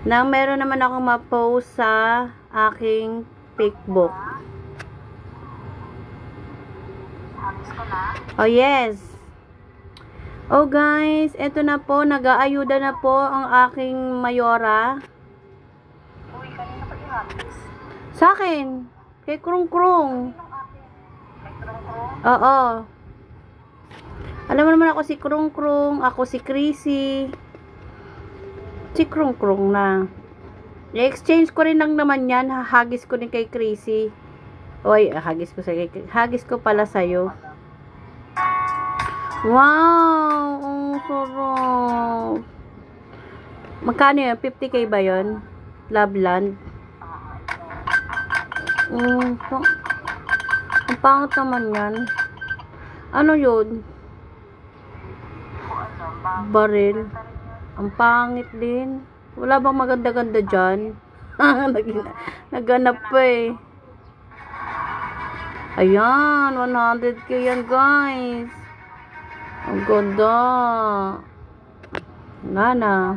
Nang meron naman akong ma-post sa aking pickbook. Oh yes. Oh guys, eto na po, nag-aayuda na po ang aking mayora. Uy, kanina pa ihapis. Sa akin, kay Krung Krung. Kay Krung Krung? Oo. Alam mo naman ako si Krung Krung, ako si Chrissy. Si Krung Krung na. I-exchange ko rin lang naman yan, hagis ko din kay Chrissy. Oy, hagis ko pala sa'yo. Wow! Ang sarap. Magkano yun? 50k ba yun? Loveland. Ang pangit naman yan. Ano yun? Baril. Ang pangit din. Wala bang maganda-ganda dyan? Naganap pa eh. Ayan, 100k yan guys. Ang ganda. Nga na.